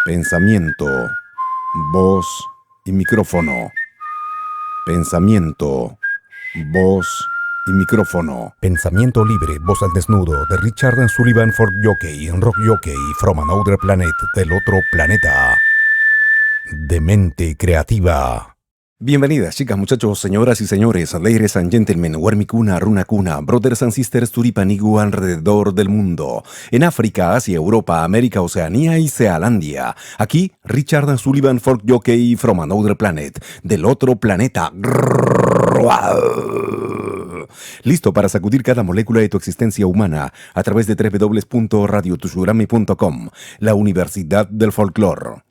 Pensamiento, voz y micrófono. Pensamiento, voz y micrófono. Pensamiento libre, voz al desnudo, de Richard Sullivan Folk Jockey, rock jockey, from another planet, del otro planeta. De mente creativa. Bienvenidas, chicas, muchachos, señoras y señores, ladies and gentlemen, Warmikuna, Runakuna, brothers and sisters Turipanigu alrededor del mundo. En África, Asia, Europa, América, Oceanía y Cealandia. Aquí, Richard Sullivan Folk Jockey from another planet, del otro planeta. Listo para sacudir cada molécula de tu existencia humana a través de www.radiotushurami.com, la Universidad del Folclore.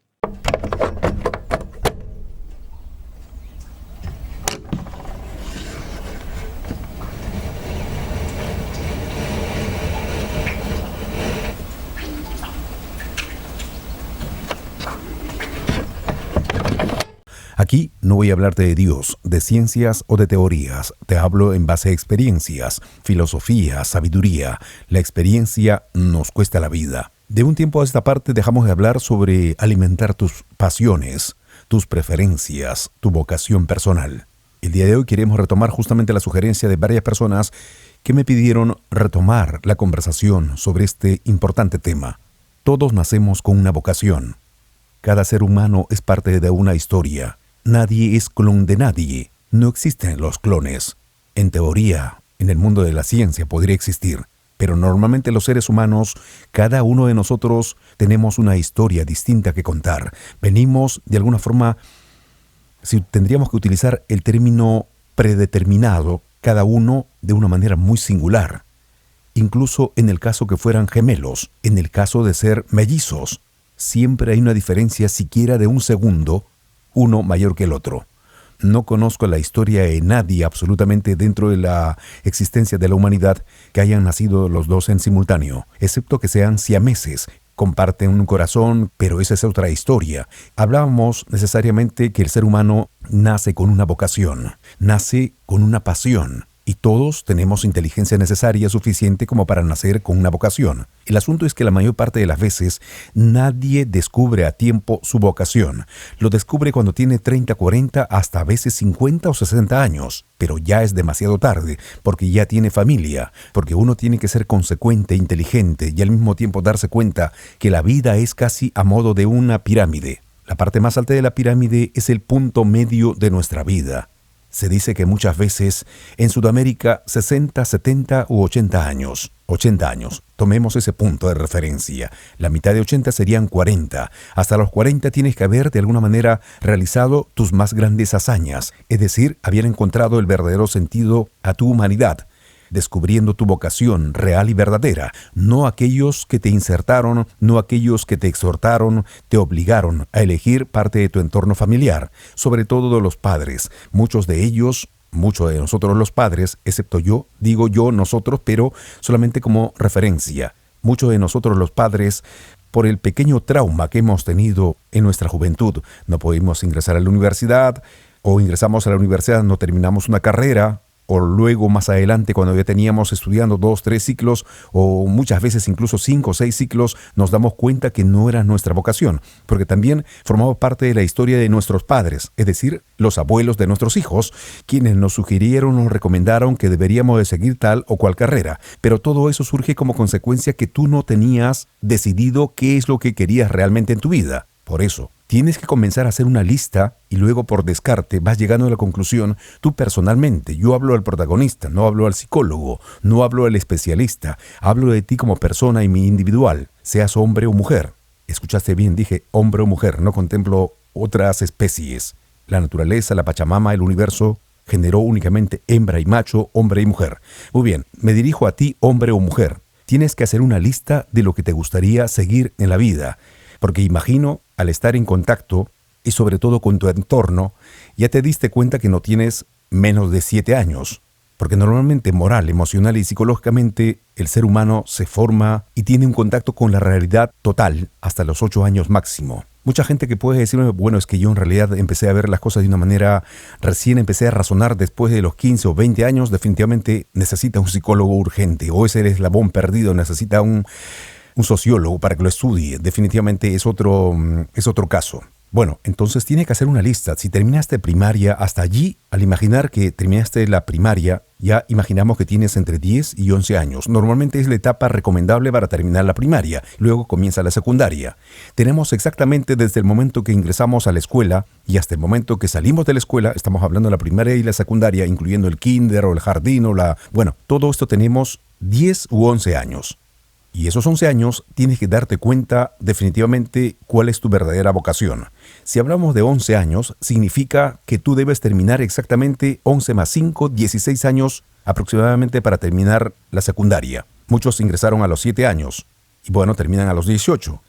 Aquí no voy a hablarte de Dios, de ciencias o de teorías. Te hablo en base a experiencias, filosofía, sabiduría. La experiencia nos cuesta la vida. De un tiempo a esta parte dejamos de hablar sobre alimentar tus pasiones, tus preferencias, tu vocación personal. El día de hoy queremos retomar justamente la sugerencia de varias personas que me pidieron retomar la conversación sobre este importante tema. Todos nacemos con una vocación. Cada ser humano es parte de una historia. Nadie es clon de nadie. No existen los clones. En teoría, en el mundo de la ciencia podría existir, pero normalmente los seres humanos, cada uno de nosotros, tenemos una historia distinta que contar. Venimos, de alguna forma, si tendríamos que utilizar el término predeterminado, cada uno de una manera muy singular. Incluso en el caso que fueran gemelos, en el caso de ser mellizos, siempre hay una diferencia siquiera de un segundo, uno mayor que el otro. No conozco la historia de nadie absolutamente dentro de la existencia de la humanidad que hayan nacido los dos en simultáneo, excepto que sean siameses. Comparten un corazón, pero esa es otra historia. Hablábamos necesariamente que el ser humano nace con una vocación, nace con una pasión. Y todos tenemos inteligencia necesaria suficiente como para nacer con una vocación. El asunto es que la mayor parte de las veces nadie descubre a tiempo su vocación. Lo descubre cuando tiene 30, 40, hasta a veces 50 o 60 años. Pero ya es demasiado tarde, porque ya tiene familia, porque uno tiene que ser consecuente, inteligente y al mismo tiempo darse cuenta que la vida es casi a modo de una pirámide. La parte más alta de la pirámide es el punto medio de nuestra vida. Se dice que muchas veces en Sudamérica 60, 70 u 80 años. 80 años. Tomemos ese punto de referencia. La mitad de 80 serían 40. Hasta los 40 tienes que haber de alguna manera realizado tus más grandes hazañas. Es decir, haber encontrado el verdadero sentido a tu humanidad. Descubriendo tu vocación real y verdadera, no aquellos que te insertaron, no aquellos que te exhortaron, te obligaron a elegir parte de tu entorno familiar, sobre todo de los padres. Muchos de nosotros los padres, excepto yo, digo yo, nosotros, pero solamente como referencia. Muchos de nosotros los padres, por el pequeño trauma que hemos tenido en nuestra juventud, no pudimos ingresar a la universidad, o ingresamos a la universidad, no terminamos una carrera, o luego más adelante cuando ya teníamos estudiando 2, 3 ciclos o muchas veces incluso 5 o 6 ciclos, nos damos cuenta que no era nuestra vocación, porque también formaba parte de la historia de nuestros padres, es decir, los abuelos de nuestros hijos, quienes nos sugirieron o recomendaron que deberíamos de seguir tal o cual carrera, pero todo eso surge como consecuencia que tú no tenías decidido qué es lo que querías realmente en tu vida. Por eso, tienes que comenzar a hacer una lista y luego por descarte vas llegando a la conclusión tú personalmente. Yo hablo al protagonista, no hablo al psicólogo, no hablo al especialista. Hablo de ti como persona y mi individual, seas hombre o mujer. Escuchaste bien, dije hombre o mujer, no contemplo otras especies. La naturaleza, la Pachamama, el universo generó únicamente hembra y macho, hombre y mujer. Muy bien, me dirijo a ti, hombre o mujer. Tienes que hacer una lista de lo que te gustaría seguir en la vida. Porque imagino, al estar en contacto, y sobre todo con tu entorno, ya te diste cuenta que no tienes menos de 7 años. Porque normalmente moral, emocional y psicológicamente el ser humano se forma y tiene un contacto con la realidad total hasta los 8 años máximo. Mucha gente que puede decirme, bueno, es que yo en realidad empecé a ver las cosas de una manera, recién empecé a razonar después de los 15 o 20 años, definitivamente necesita un psicólogo urgente, o ese eslabón perdido, necesita un sociólogo para que lo estudie. Definitivamente es otro caso. Bueno, entonces tiene que hacer una lista. Si terminaste primaria, hasta allí, al imaginar que terminaste la primaria, ya imaginamos que tienes entre 10 y 11 años. Normalmente es la etapa recomendable para terminar la primaria. Luego comienza la secundaria. Tenemos exactamente desde el momento que ingresamos a la escuela y hasta el momento que salimos de la escuela, estamos hablando de la primaria y la secundaria, incluyendo el kinder o el jardín todo esto tenemos 10 u 11 años. Y esos 11 años tienes que darte cuenta definitivamente cuál es tu verdadera vocación. Si hablamos de 11 años, significa que tú debes terminar exactamente 11 más 5, 16 años aproximadamente para terminar la secundaria. Muchos ingresaron a los 7 años y terminan a los 18.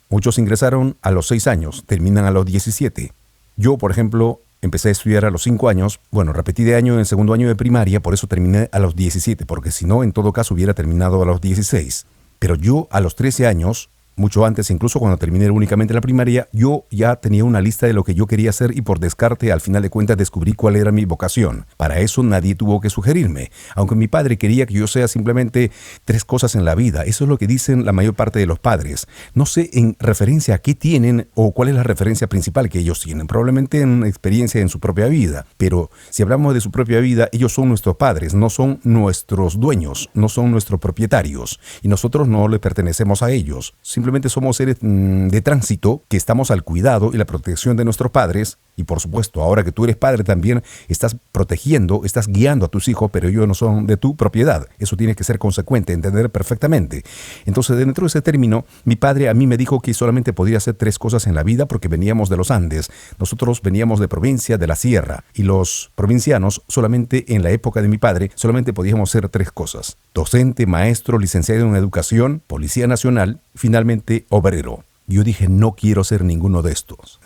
Muchos ingresaron a los 6 años, terminan a los 17. Yo, por ejemplo, empecé a estudiar a los 5 años. Repetí de año en el segundo año de primaria, por eso terminé a los 17, porque si no, en todo caso hubiera terminado a los 16. Pero yo a los 13 años, mucho antes, incluso cuando terminé únicamente la primaria, yo ya tenía una lista de lo que yo quería hacer y por descarte, al final de cuentas, descubrí cuál era mi vocación. Para eso nadie tuvo que sugerirme. Aunque mi padre quería que yo sea simplemente 3 cosas en la vida. Eso es lo que dicen la mayor parte de los padres. No sé en referencia a qué tienen o cuál es la referencia principal que ellos tienen. Probablemente en experiencia en su propia vida. Pero si hablamos de su propia vida, ellos son nuestros padres, no son nuestros dueños, no son nuestros propietarios. Y nosotros no le pertenecemos a ellos. Simplemente somos seres de tránsito que estamos al cuidado y la protección de nuestros padres. Y por supuesto, ahora que tú eres padre también estás protegiendo, estás guiando a tus hijos, pero ellos no son de tu propiedad. Eso tiene que ser consecuente, entender perfectamente. Entonces, dentro de ese término, mi padre a mí me dijo que solamente podía hacer 3 cosas en la vida porque veníamos de los Andes. Nosotros veníamos de provincia, de la sierra. Y los provincianos, solamente en la época de mi padre, solamente podíamos hacer 3 cosas: docente, maestro, licenciado en educación, policía nacional, finalmente obrero. Yo dije, no quiero ser ninguno de estos.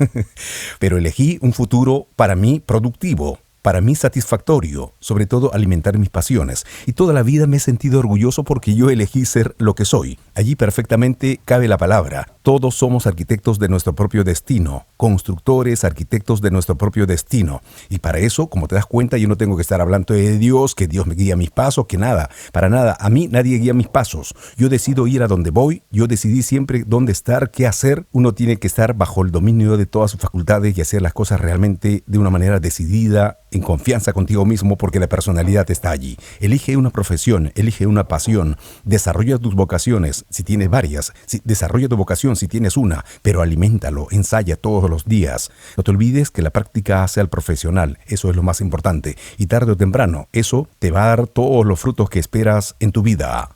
Pero elegí un futuro para mí productivo, para mí satisfactorio, sobre todo alimentar mis pasiones. Y toda la vida me he sentido orgulloso porque yo elegí ser lo que soy. Allí perfectamente cabe la palabra. Todos somos arquitectos de nuestro propio destino, constructores, arquitectos de nuestro propio destino. Y para eso, como te das cuenta, yo no tengo que estar hablando de Dios, que Dios me guía mis pasos, que nada, para nada. A mí nadie guía mis pasos. Yo decido ir a donde voy, yo decidí siempre dónde estar, qué hacer. Uno tiene que estar bajo el dominio de todas sus facultades y hacer las cosas realmente de una manera decidida, en confianza contigo mismo, porque la personalidad está allí. Elige una profesión, elige una pasión, desarrolla tus vocaciones, si tienes varias, desarrolla tu vocación si tienes una, pero aliméntalo, ensaya todos los días. No te olvides que la práctica hace al profesional, eso es lo más importante, y tarde o temprano, eso te va a dar todos los frutos que esperas en tu vida.